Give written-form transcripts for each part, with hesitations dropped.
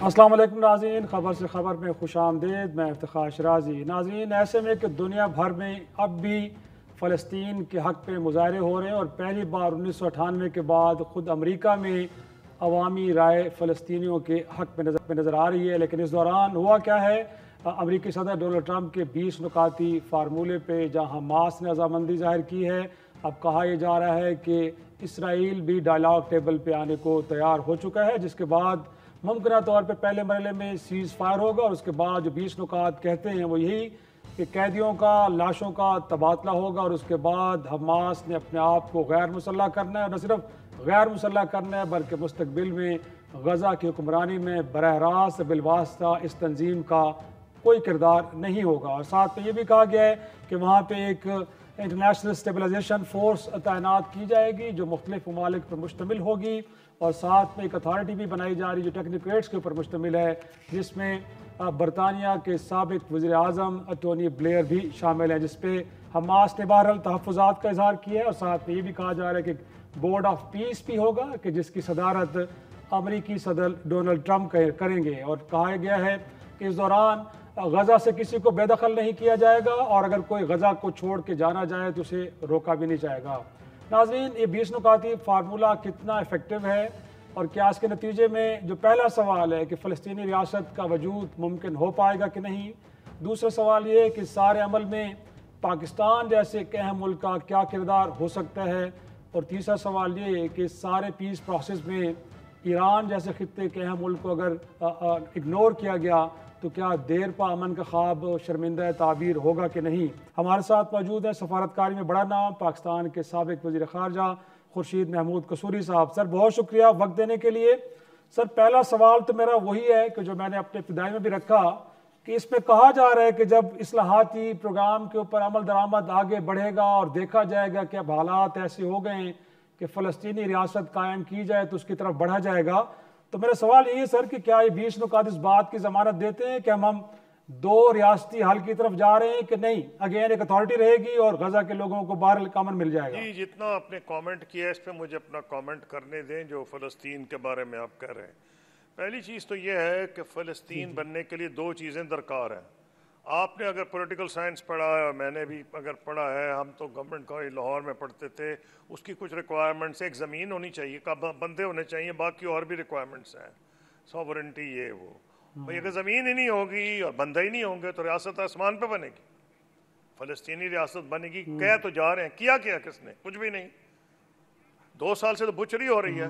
السلام علیکم ناظرین، خبر سے خبر میں خوش آمدید۔ میں افتخار شرازی۔ ناظرین، ایسے میں کہ دنیا بھر میں اب بھی فلسطین کے حق پہ مظاہرے ہو رہے ہیں اور پہلی بار 1998 کے بعد خود امریکہ میں عوامی رائے فلسطینیوں کے حق میں نظر آ رہی ہے۔ لیکن اس دوران ہوا کیا ہے، امریکی صدر ڈونلڈ ٹرمپ کے 20 نکاتی فارمولے پہ جہاں حماس نے رضامندی ظاہر کی ہے، اب کہا یہ جا رہا ہے کہ اسرائیل بھی ڈائلاگ ٹیبل پہ آنے کو تیار ہو چکا ہے، جس کے بعد ممکنہ طور پہ پہلے مرحلے میں سیز فائر ہوگا اور اس کے بعد جو 20 نکات کہتے ہیں وہ یہی کہ قیدیوں کا، لاشوں کا تبادلہ ہوگا اور اس کے بعد حماس نے اپنے آپ کو غیر مسلح کرنا ہے، اور نہ صرف غیر مسلح کرنا ہے بلکہ مستقبل میں غزہ کی حکمرانی میں براہ راست بالواسطہ اس تنظیم کا کوئی کردار نہیں ہوگا۔ اور ساتھ میں یہ بھی کہا گیا ہے کہ وہاں پہ ایک انٹرنیشنل اسٹیبلائزیشن فورس تعینات کی جائے گی جو مختلف ممالک پر مشتمل ہوگی، اور ساتھ میں ایک اتھارٹی بھی بنائی جا رہی جو ٹیکنیکریٹس کے اوپر مشتمل ہے، جس میں برطانیہ کے سابق وزیر اعظم ٹونی بلیئر بھی شامل ہیں، جس پہ حماس نے بہرحال تحفظات کا اظہار کیا ہے۔ اور ساتھ میں یہ بھی کہا جا رہا ہے کہ بورڈ آف پیس بھی ہوگا کہ جس کی صدارت امریکی صدر ڈونلڈ ٹرمپ کریں گے، اور کہا گیا ہے کہ اس دوران غزہ سے کسی کو بے دخل نہیں کیا جائے گا، اور اگر کوئی غزہ کو چھوڑ کے جانا جائے تو اسے روکا بھی نہیں جائے گا۔ ناظرین، یہ 20 نکاتی فارمولہ کتنا ایفیکٹو ہے، اور کیا اس کے نتیجے میں جو پہلا سوال ہے کہ فلسطینی ریاست کا وجود ممکن ہو پائے گا کہ نہیں، دوسرا سوال یہ ہے کہ سارے عمل میں پاکستان جیسے ایک اہم ملک کا کیا کردار ہو سکتا ہے، اور تیسرا سوال یہ ہے کہ سارے پیس پروسیس میں ایران جیسے خطے کے اہم ملک کو اگر اگنور کیا گیا تو کیا دیر پا امن کا خواب شرمندہ تعبیر ہوگا کہ نہیں۔ ہمارے ساتھ موجود ہیں سفارتکاری میں بڑا نام پاکستان کے سابق وزیر خارجہ خورشید محمود قصوری صاحب۔ سر، بہت شکریہ وقت دینے کے لیے۔ سر، پہلا سوال تو میرا وہی ہے کہ جو میں نے اپنے ابتدائی میں بھی رکھا کہ اس میں کہا جا رہا ہے کہ جب اصلاحاتی پروگرام کے اوپر عمل درآمد آگے بڑھے گا اور دیکھا جائے گا کہ اب حالات ایسے ہو گئے ہیں کہ فلسطینی ریاست قائم کی جائے تو اس کی طرف بڑھا جائے گا، تو میرا سوال یہ ہے سر کہ کیا یہ 20 نکات اس بات کی ضمانت دیتے ہیں کہ ہم دو ریاستی حل کی طرف جا رہے ہیں کہ نہیں، اگین ایک اتھارٹی رہے گی اور غزہ کے لوگوں کو باہر امن مل جائے گا؟ جی، جتنا آپ نے کامنٹ کیا ہے اس پہ مجھے اپنا کامنٹ کرنے دیں جو فلسطین کے بارے میں آپ کہہ رہے ہیں۔ پہلی چیز تو یہ ہے کہ فلسطین بننے کے لیے دو چیزیں درکار ہیں۔ آپ نے اگر پولیٹیکل سائنس پڑھا ہے اور میں نے بھی اگر پڑھا ہے، ہم تو گورنمنٹ کالج لاہور میں پڑھتے تھے، اس کی کچھ ریکوائرمنٹس، ایک زمین ہونی چاہیے، بندے ہونے چاہیے، باقی اور بھی ریکوائرمنٹس ہیں، سوورنٹی یہ وہ۔ بھئی اگر زمین ہی نہیں ہوگی اور بندے ہی نہیں ہوں گے تو ریاست آسمان پہ بنے گی، فلسطینی ریاست بنے گی۔ کہہ تو جا رہے ہیں، کیا کس نے؟ کچھ بھی نہیں۔ 2 سال سے تو بچری ہو رہی ہے،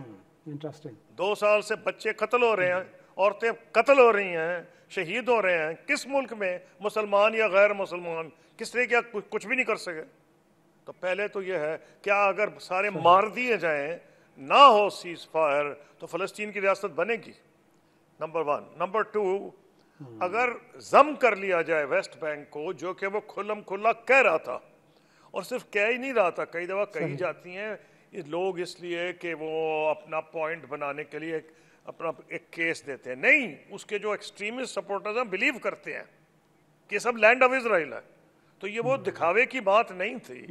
2 سال سے بچے قتل ہو رہے ہیں، عورتیں قتل ہو رہی ہیں، شہید ہو رہے ہیں۔ کس ملک میں، مسلمان یا غیر مسلمان، کس نے کیا؟ کچھ بھی نہیں کر سکے۔ تو پہلے تو یہ ہے کیا اگر سارے مار دیے جائیں، نہ ہو سیز فائر، تو فلسطین کی ریاست بنے گی؟ نمبر 1۔ نمبر 2، اگر ضم کر لیا جائے ویسٹ بینک کو، جو کہ وہ کھلم کھلا کہہ رہا تھا، اور صرف کہہ ہی نہیں رہا تھا، کئی دفعہ کہی جاتی ہیں لوگ اس لیے کہ وہ اپنا پوائنٹ بنانے کے لیے اپنا ایک کیس دیتے ہیں، نہیں، اس کے جو ایکسٹریمسٹ سپورٹرز ہیں بلیو کرتے ہیں کہ سب لینڈ آف اسرائیل ہے، تو یہ وہ دکھاوے کی بات نہیں تھی۔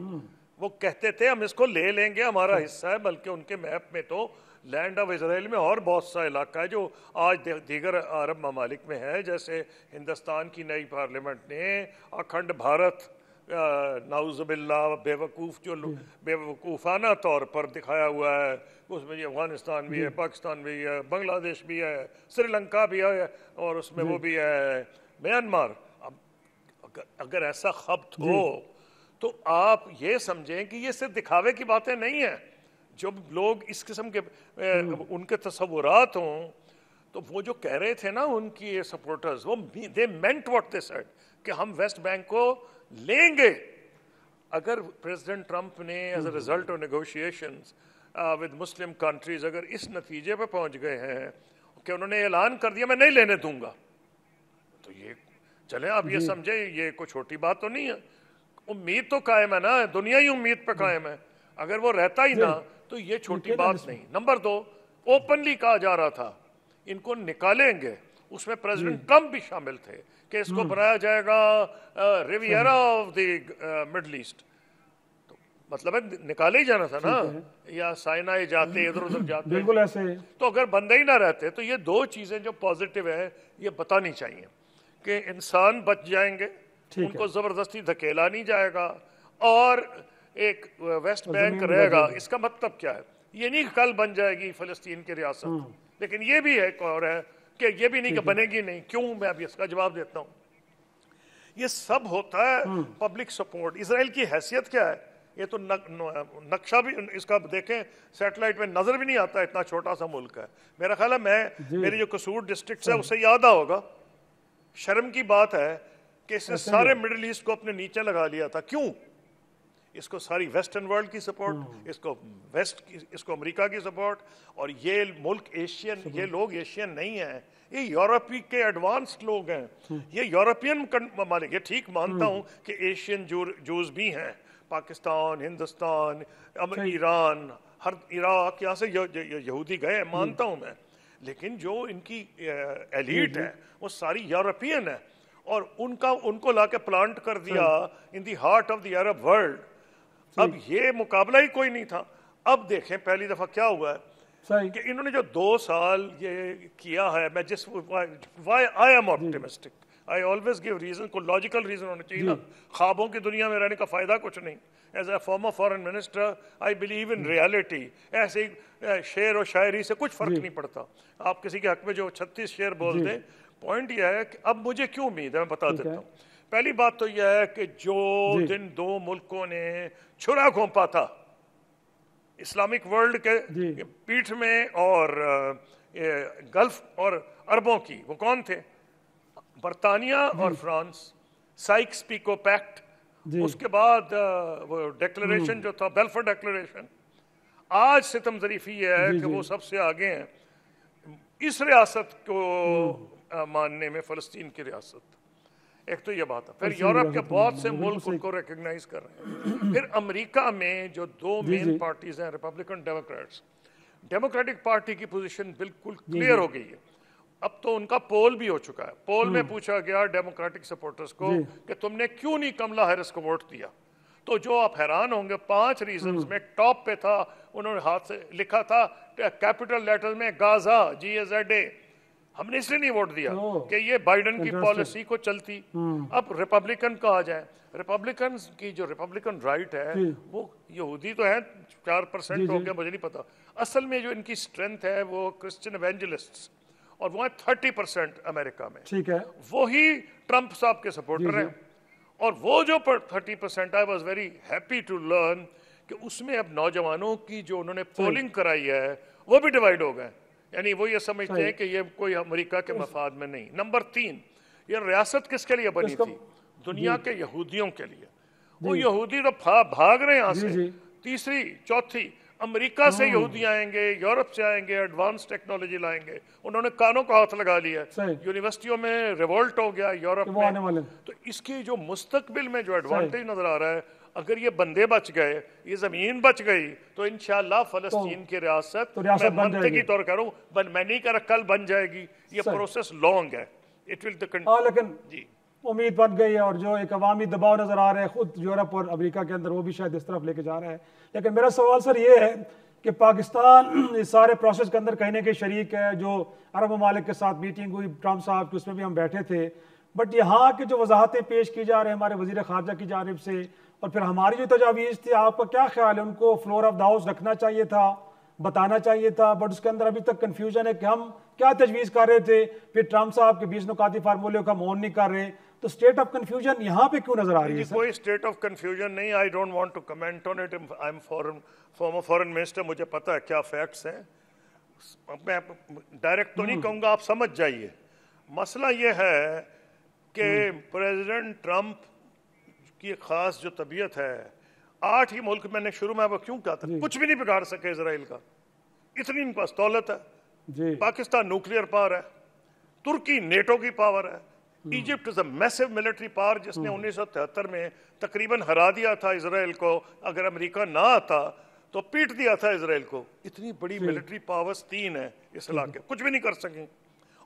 وہ کہتے تھے ہم اس کو لے لیں گے، ہمارا حصہ ہے، بلکہ ان کے میپ میں تو لینڈ آف اسرائیل میں اور بہت سا علاقہ ہے جو آج دیگر عرب ممالک میں ہے، جیسے ہندوستان کی نئی پارلیمنٹ نے اکھنڈ بھارت، نعوذ باللہ، بے وقوفانہ طور پر دکھایا ہوا ہے، اس میں افغانستان بھی ہے، پاکستان بھی ہے، بنگلہ دیش بھی ہے، سری لنکا بھی ہے، اور اس میں وہ بھی ہے میانمار۔ اگر ایسا خبت ہو تو آپ یہ سمجھیں کہ یہ صرف دکھاوے کی باتیں نہیں ہیں۔ جب لوگ اس قسم کے ان کے تصورات ہوں تو وہ جو کہہ رہے تھے نا ان کی سپورٹرز، وہ they meant what they said کہ ہم ویسٹ بینک کو لیں گے۔ اگر پریزیڈنٹ ٹرمپ نے as a result of negotiations with Muslim countries اگر اس نتیجے پہ پہنچ گئے ہیں کہ انہوں نے اعلان کر دیا میں نہیں لینے دوں گا، تو یہ چلیں آپ یہ سمجھیں یہ کوئی چھوٹی بات تو نہیں ہے۔ امید تو قائم ہے نا، دنیا ہی امید پہ قائم ہے، اگر وہ رہتا ہی نہ تو یہ چھوٹی بات نہیں۔ نمبر 2، اوپنلی کہا جا رہا تھا ان کو نکالیں گے، اس میں پریزیڈنٹ ٹرمپ بھی شامل تھے کہ اس کو بنایا جائے گا ریویرا آف دی مڈل ایسٹ۔ مطلب ہے نکالے ہی جانا تھا نا، یا سائنائے جاتے ادھر ادھر جاتے، بالکل ایسے تو اگر بندے ہی نہ رہتے تو یہ دو چیزیں جو پازیٹیو ہے یہ بتانی چاہیے کہ انسان بچ جائیں گے، ان کو زبردستی دھکیلا نہیں جائے گا، اور ایک ویسٹ بینک رہے گا۔ اس کا مطلب کیا ہے؟ یہ نہیں کہ کل بن جائے گی فلسطین کی ریاست، لیکن یہ بھی ایک اور ہے کہ یہ بھی نہیں کہ بنے گی نہیں۔ کیوں؟ میں ابھی اس کا جواب دیتا ہوں۔ یہ سب ہوتا ہے پبلک سپورٹ۔ اسرائیل کی حیثیت کیا ہے؟ یہ تو نقشہ بھی اس کا دیکھیں، سیٹلائٹ میں نظر بھی نہیں آتا، اتنا چھوٹا سا ملک ہے۔ میرا خیال ہے میری جو قصور ڈسٹرکٹس ہے اسے یاد ہوگا، شرم کی بات ہے کہ اس نے سارے مڈل ایسٹ کو اپنے نیچے لگا لیا تھا۔ کیوں؟ اس کو ساری ویسٹرن ورلڈ کی سپورٹ، اس کو امریکہ کی سپورٹ، اور یہ ملک ایشین، یہ لوگ ایشین نہیں ہیں، یہ یورپی کے ایڈوانسڈ لوگ ہیں، یہ یورپین ممالک۔ یہ ٹھیک مانتا ہوں کہ ایشین جوز بھی ہیں، پاکستان، ہندوستان، ایران، ہر عراق، یہاں سے یہودی گئے، مانتا ہوں میں، لیکن جو ان کی ایلیٹ ہے وہ ساری یورپین ہے، اور ان کو لا کے پلانٹ کر دیا in the heart of the Arab world. اب یہ مقابلہ ہی کوئی نہیں تھا۔ اب دیکھیں پہلی دفعہ کیا ہوا ہے کہ انہوں نے جو 2 سال یہ کیا ہے، میں جس why I am optimistic, I always give reason, کو لاجیکل ریزن ہونا چاہیے نا۔ خوابوں کی دنیا میں رہنے کا فائدہ کچھ نہیں۔ As a former foreign minister I believe in reality. ایسے شعر و شاعری سے کچھ فرق نہیں پڑتا۔ آپ کسی کے حق میں جو 36 شعر بول دیں، پوائنٹ یہ ہے کہ اب مجھے کیوں امید ہے، میں بتا دیتا ہوں۔ پہلی بات تو یہ ہے کہ جو دن 2 ملکوں نے چھرا گھونپا تھا اسلامک ورلڈ کے پیٹھ میں اور گلف اور عربوں کی، وہ کون تھے؟ برطانیہ اور فرانس، سائکس پیکو پیکٹ، اس کے بعد وہ ڈیکلریشن جو تھا بیلفور ڈیکلریشن۔ آج ستم ظریفی یہ ہے کہ وہ سب سے آگے ہیں اس ریاست کو ماننے میں، فلسطین کی ریاست۔ ایک تو یہ بات ہے۔ پھر یورپ کے بہت سے ملک ان کو ریکگنائز کر رہے ہیں۔ پھر امریکہ میں جو 2 مین پارٹیز ہیں، ریپبلکن ڈیموکریٹس، ڈیموکریٹک پارٹی کی پوزیشن بالکل کلیئر ہو گئی ہے۔ اب تو ان کا پول بھی ہو چکا ہے۔ پول میں پوچھا گیا ڈیموکریٹک سپورٹرز کو کہ تم نے کیوں نہیں کملا ہیرس کو ووٹ دیا، تو جو آپ حیران ہوں گے 5 ریزنز میں ٹاپ پہ تھا، انہوں نے ہاتھ سے لکھا تھا کیپٹل لیٹر میں غازہ، GAZA۔ ہم نے اس لیے نہیں ووٹ دیا کہ یہ بائیڈن کی پالیسی کو چلتی۔ اب ریپبلکن کا آ جائیں، ریپبلکنز کی جو ریپبلکن رائٹ ہے وہ یہودی تو ہیں 4% ہو گیا، مجھے نہیں پتا، اصل میں جو ان کی اسٹرینتھ ہے وہ کرسچن ایونجلسٹس، اور وہ ہیں 30% امریکہ میں، ٹھیک ہے، وہی ٹرمپ صاحب کے سپورٹر ہیں۔ اور وہ جو 30%، I was very happy to learn کہ اس میں اب نوجوانوں کی جو انہوں نے پولنگ کرائی ہے وہ بھی ڈیوائیڈ ہو گئے، یعنی وہ یہ سمجھتے ہیں کہ یہ کوئی امریکہ کے مفاد میں نہیں۔ نمبر 3، یہ ریاست کس کے لیے بنی تھی؟ دنیا کے یہودیوں کے لیے۔ وہ یہودی تو بھاگ رہے ہیں یہاں سے۔ تیسری، چوتھی، امریکہ سے یہودی آئیں گے، یورپ سے آئیں گے، ایڈوانس ٹیکنالوجی لائیں گے۔ انہوں نے کانوں کو ہاتھ لگا لیا، یونیورسٹیوں میں ریولٹ ہو گیا یورپ میں۔ تو اس کی جو مستقبل میں جو ایڈوانٹیج نظر آ رہا ہے، اگر یہ بندے بچ گئے، یہ زمین بچ گئی، تو انشاءاللہ فلسطین کی ریاست، میں منطقی طور کہہ رہا ہوں، میں نہیں کہہ رہا کل بن جائے گی، یہ پروسیس لانگ ہے۔ لیکن امید بن گئی ہے، اور جو ایک عوامی دباؤ نظر آ رہا ہے خود یورپ اور امریکہ کے اندر، وہ بھی شاید اس طرف لے کے جا رہا ہے۔ لیکن میرا سوال سر یہ ہے کہ پاکستان اس سارے پروسیس کے اندر کہیں نہ کہیں شریک ہے۔ جو عرب ممالک کے ساتھ میٹنگ ہوئی ٹرمپ صاحب کی، اس میں بھی ہم بیٹھے تھے، بٹ یہاں کی جو وضاحتیں پیش کی جا رہے ہیں ہمارے وزیر خارجہ کی جانب سے، اور پھر ہماری جو تجاویز تھی، آپ کا کیا خیال ہے؟ ان کو فلور آف دا ہاؤس رکھنا چاہیے تھا، بتانا چاہیے تھا، بٹ اس کے اندر ابھی تک کنفیوژن ہے کہ ہم کیا تجویز کر رہے تھے، پھر ٹرمپ صاحب کے 20 نکاتی فارمولے کا مون نہیں کر رہے، تو اسٹیٹ آف کنفیوژن یہاں پہ کیوں نظر آ رہی ہے؟ کوئی اسٹیٹ آف کنفیوژن نہیں، I don't want to comment on it, I am former foreign minister, مجھے پتا ہے کیا فیکٹس ہیں، میں ڈائریکٹ تو نہیں کہوں گا، آپ سمجھ جائیے۔ مسئلہ یہ ہے کہ پریزیڈنٹ ٹرمپ کی ایک خاص جو طبیعت ہے، 8 ہی ملک میں نے شروع میں وہ کیوں کہا تھا، کچھ بھی نہیں بگاڑ سکے اسرائیل کا، اتنی ان پاس دولت ہے، پاکستان نیوکلیئر پاور ہے، ترکی نیٹو کی پاور ہے، ایجپٹ از اے میسو ملٹری پاور جس نے 1973 میں تقریباً ہرا دیا تھا اسرائیل کو، اگر امریکہ نہ آتا تو پیٹ دیا تھا اسرائیل کو۔ اتنی بڑی ملٹری پاورز 3 ہیں اس علاقے، کچھ بھی نہیں کر سکیں۔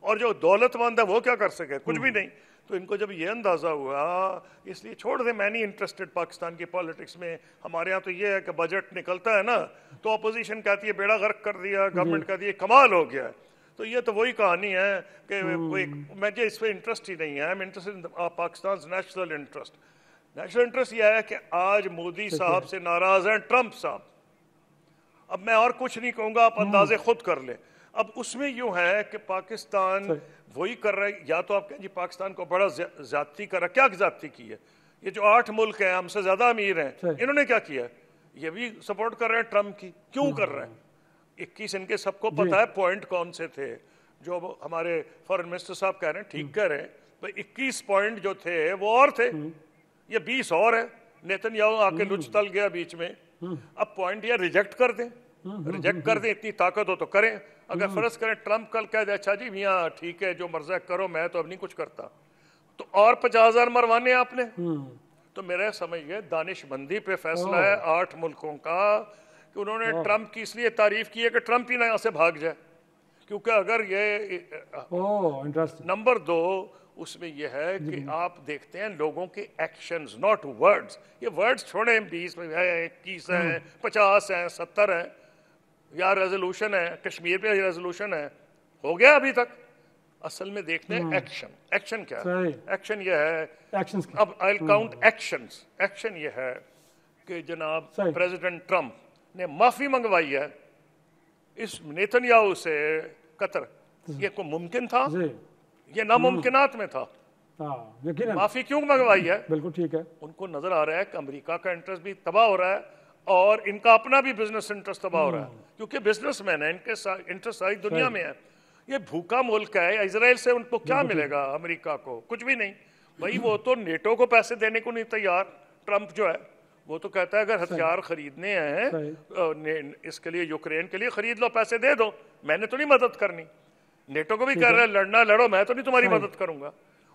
اور جو دولت مند ہے وہ کیا کر سکے؟ کچھ بھی نہیں۔ تو ان کو جب یہ اندازہ ہوا، اس لیے چھوڑ دیں، میں نہیں انٹرسٹڈ پاکستان کی پالیٹکس میں. ہمارے ہاں تو یہ ہے کہ بجٹ نکلتا ہے نا تو اپوزیشن کہتی ہے بیڑا غرق کر دیا، گورنمنٹ کہتی ہے کمال ہو گیا. تو یہ تو وہی کہانی ہے کہ مجھے اس پہ انٹرسٹ ہی نہیں ہے. I am interested in Pakistan national interest. National interest یہ ہے کہ آج مودی صاحب سے ناراض ہیں ٹرمپ صاحب. اب میں اور کچھ نہیں کہوں گا، آپ اندازے خود کر لیں. اب اس میں یوں ہے کہ پاکستان وہی کر رہا ہے، یا تو آپ کہیں جی پاکستان کو بڑا زیادتی کر رہا ہے. کیا زیادتی کی ہے؟ یہ جو 8 ملک ہیں ہم سے زیادہ امیر ہیں، انہوں نے کیا کیا ہے؟ یہ بھی سپورٹ کر رہے ہیں ٹرمپ کی. کیوں کر رہے ہیں؟ 21 ان کے سب کو پتا ہے پوائنٹ کون سے تھے جو ہمارے فارن منسٹر صاحب کہہ رہے ہیں، ٹھیک کہہ رہے ہیں. 21 پوائنٹ جو تھے وہ اور تھے، یہ 20 اور ہیں. نیتن یاہو آ کے لچ تل گیا بیچ میں. اب پوائنٹ یہ ریجیکٹ کر دیں، ریجیکٹ کر دیں، اتنی طاقت ہو تو کریں. اگر فرض کریں ٹرمپ کل کہہ دے اچھا جی میاں ٹھیک ہے جو مرضی کرو، میں تو اب نہیں کچھ کرتا، تو اور 50,000 مروانے آپ نے. تو میرا سمجھئے دانش مندی پہ فیصلہ ہے 8 ملکوں کا کہ انہوں نے ٹرمپ کی اس لیے تعریف کی ہے کہ ٹرمپ ہی نہ یہاں سے بھاگ جائے. کیونکہ اگر یہ نمبر 2 اس میں یہ ہے کہ آپ دیکھتے ہیں لوگوں کے ایکشنز ناٹ ورڈز. یہ ورڈز چھوڑیں 20 میں ہیں، 21 ہیں، 50 ہیں، 70 ہیں، یا ریزولوشن ہے کشمیر پہ ریزولوشن ہے، ہو گیا ابھی تک. اصل میں دیکھتے ہیں ایکشن. ایکشن کیا ہے؟ ایکشن یہ ہے، اب آئی کاؤنٹ ایکشنز. ایکشن یہ ہے کہ جناب پریزیڈنٹ ٹرمپ نے معافی منگوائی ہے اس نیتن یاہو سے قطر. یہ کو ممکن تھا؟ یہ ناممکنات میں تھا. معافی کیوں منگوائی ہے؟ بالکل ٹھیک ہے. ان کو نظر آ رہا ہے کہ امریکہ کا انٹرسٹ بھی تباہ ہو رہا ہے اور ان کا اپنا بھی بزنس انٹرسٹ تباہ ہو رہا ہے، کیونکہ بزنس مین ہے، ان کے انٹرسٹ ساری دنیا میں ہے. یہ بھوکا ملک ہے. اسرائیل سے ان کو کیا ملے گا؟ امریکہ کو کچھ بھی نہیں. بھائی وہ تو نیٹو کو پیسے دینے کو نہیں تیار. ٹرمپ جو ہے وہ تو کہتا ہے اگر ہتھیار خریدنے ہیں اس کے لیے یوکرین کے لیے خرید لو، پیسے دے دو، میں نے تو نہیں مدد کرنی. نیٹو کو بھی کہہ رہا ہے لڑنا لڑو، میں تو نہیں تمہاری مدد کروں گا.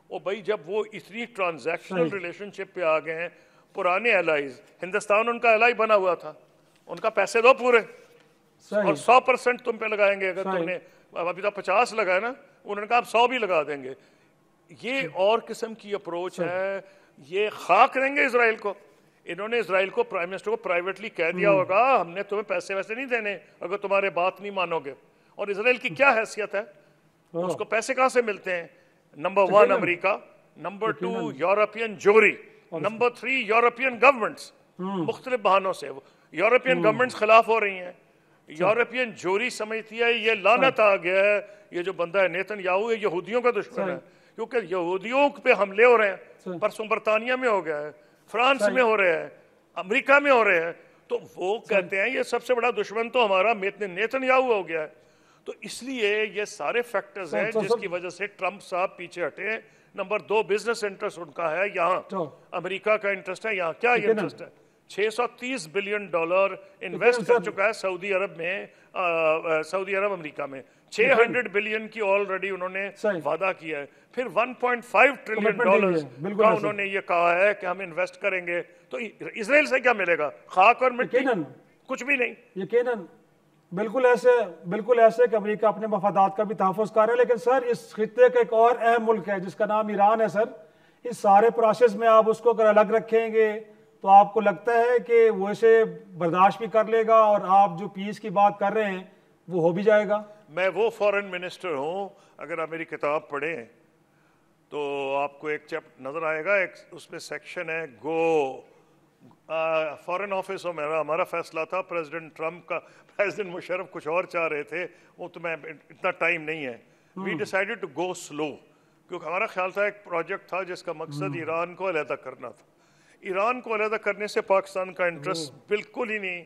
او بھائی جب وہ اتنی ٹرانزیکشنل ریلیشن شپ پہ آ گئے ہیں، پرانے الائز، ہندوستان ان کا الائی بنا ہوا تھا، ان کا پیسے دو پورے اور 100% تم پہ لگائیں گے. اگر تم نے ابھی تو 50 لگائے نا، انہوں نے کہا آپ 100 بھی لگا دیں گے. یہ اور قسم کی اپروچ ہے. یہ خاک دیں گے اسرائیل کو. انہوں نے اسرائیل کو پرائم منسٹر کو پرائیویٹلی کہہ دیا ہوگا ہم نے تمہیں پیسے ویسے نہیں دینے اگر تمہارے بات نہیں مانو گے. اور اسرائیل کی کیا حیثیت ہے؟ اس کو پیسے کہاں سے ملتے ہیں؟ نمبر 1 امریکہ، نمبر 2 یورپین جوری، نمبر 3 یورپین گورنمنٹس. مختلف بہانوں سے یورپین گورنمنٹس خلاف ہو رہی ہیں. یورپین جوری سمجھتی ہے یہ لعنت آ گیا ہے، یہ جو بندہ ہے نیتن یاہو، یہ یہودیوں کا دشمن ہے، کیونکہ یہودیوں پہ حملے ہو رہے ہیں. پرسوں برطانیہ میں ہو گیا ہے، فرانس میں ہو رہے ہیں، امریکہ میں ہو رہے ہیں. تو وہ کہتے ہیں یہ سب سے بڑا دشمن تو ہمارا نیتن یاہو ہو گیا ہے. تو اس لیے یہ سارے فیکٹرز ہیں جس کی وجہ سے ٹرمپ صاحب پیچھے ہٹے ہیں. نمبر 2 بزنس انٹرسٹ ان کا ہے یہاں، امریکہ کا انٹرسٹ ہے یہاں. کیا یہ انٹرسٹ ہے؟ $630 بلین انویسٹ کر چکا ہے سعودی عرب میں، سعودی عرب امریکہ میں. 600 بلین کی آلریڈی انہوں نے وعدہ کیا ہے. پھر $1.5 ٹریلین کا انہوں نے یہ کہا ہے کہ ہم انویسٹ کریں گے. تو اسرائیل سے کیا ملے گا؟ خاک اور مٹی، کچھ بھی نہیں. یقیناً بالکل ایسے کہ امریکہ اپنے مفادات کا بھی تحفظ کر رہا ہے. لیکن سر اس خطے کا ایک اور اہم ملک ہے جس کا نام ایران ہے. سر اس سارے پروسیس میں آپ اس کو اگر الگ رکھیں گے تو آپ کو لگتا ہے کہ وہ اسے برداشت بھی کر لے گا اور آپ جو پیس کی بات کر رہے ہیں وہ ہو بھی جائے گا؟ میں وہ فارن منسٹر ہوں، اگر آپ میری کتاب پڑھیں تو آپ کو ایک چیپٹر نظر آئے گا، ایک اس میں سیکشن ہے گو فارن آفس. ہمارا فیصلہ تھا پریزیڈنٹ ٹرمپ کا. پریزیڈنٹ مشرف کچھ اور چاہ رہے تھے، وہ تو میں اتنا ٹائم نہیں ہے. وی ڈیسائیڈڈ ٹو گو سلو، کیونکہ ہمارا خیال تھا ایک پروجیکٹ تھا جس کا مقصد ایران کو علیحدہ کرنا تھا. ایران کو علیحدہ کرنے سے پاکستان کا انٹرسٹ بالکل ہی نہیں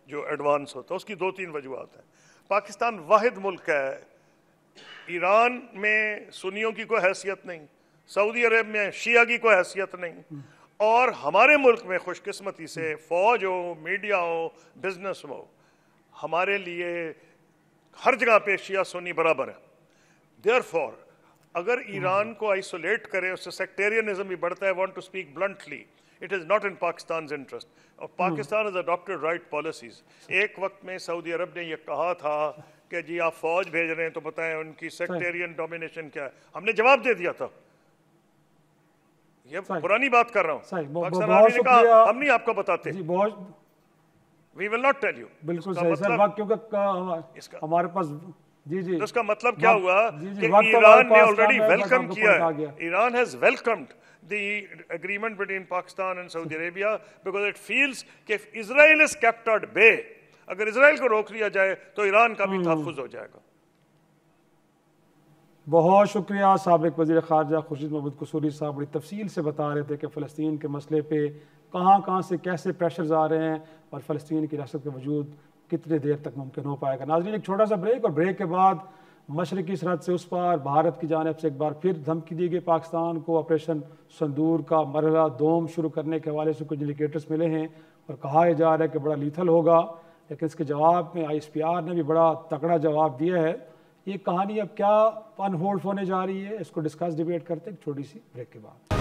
جو ایڈوانس ہوتا. اس کی 2-3 وجوہات ہیں. پاکستان واحد ملک ہے، ایران میں سنیوں کی کوئی حیثیت نہیں، سعودی عرب میں شیعہ کی کوئی حیثیت نہیں، اور ہمارے ملک میں خوش قسمتی سے فوج ہو، میڈیا ہو، بزنس ہو، ہمارے لیے ہر جگہ پہ شیعہ سنی برابر ہے. دیئرفور اگر ایران کو آئسولیٹ کرے اس سے سیکٹیرینزم بھی بڑھتا ہے. Want to speak bluntly, it is not in Pakistan's interest. اور Pakistan is adopted right policies. ایک وقت میں سعودی عرب نے یہ کہا تھا کہ جی آپ فوج بھیج رہے ہیں تو بتائیں ان کی سیکٹیرین ڈومینیشن کیا ہے. ہم نے جواب دے دیا تھا. یہ پرانی بات کر رہا ہوں. پاکستان آرمی نے کہا ہم نہیں آپ کو بتاتے. We will not tell you. بالکل صحیح سر. وقت کیونکہ ہمارے پاس جی اس کا مطلب کیا ہوا کہ ایران نے آلریڈی ویلکم کیا ہے. Iran has welcomed the agreement between Pakistan and Saudi Arabia because it feels کہ if Israel is kept at bay, اگر اسرائیل کو روک لیا جائے تو ایران کا بھی تحفظ ہو جائے گا. بہت شکریہ. سابق وزیر خارجہ خورشید محمود قصوری صاحب بڑی تفصیل سے بتا رہے تھے کہ فلسطین کے مسئلے پہ کہاں سے کیسے پریشرز آ رہے ہیں اور فلسطین کی ریاست کا وجود کتنے دیر تک ممکن ہو پائے گا. ناظرین ایک چھوٹا سا بریک، اور بریک کے بعد مشرقی سرحد سے اس پار بھارت کی جانب سے ایک بار پھر دھمکی دی گئی پاکستان کو. آپریشن سندور کا مرحلہ دوم شروع کرنے کے حوالے سے کچھ انڈیکیٹرز ملے ہیں اور کہا جا رہا ہے کہ بڑا لیتھل ہوگا، لیکن اس کے جواب میں ISPR نے بھی بڑا تکڑا جواب دیا ہے. یہ کہانی اب کیا ان ہولڈ ہونے جا رہی ہے، اس کو ڈسکس ڈیبیٹ کرتے ہیں ایک چھوٹی سی بریک کے بعد.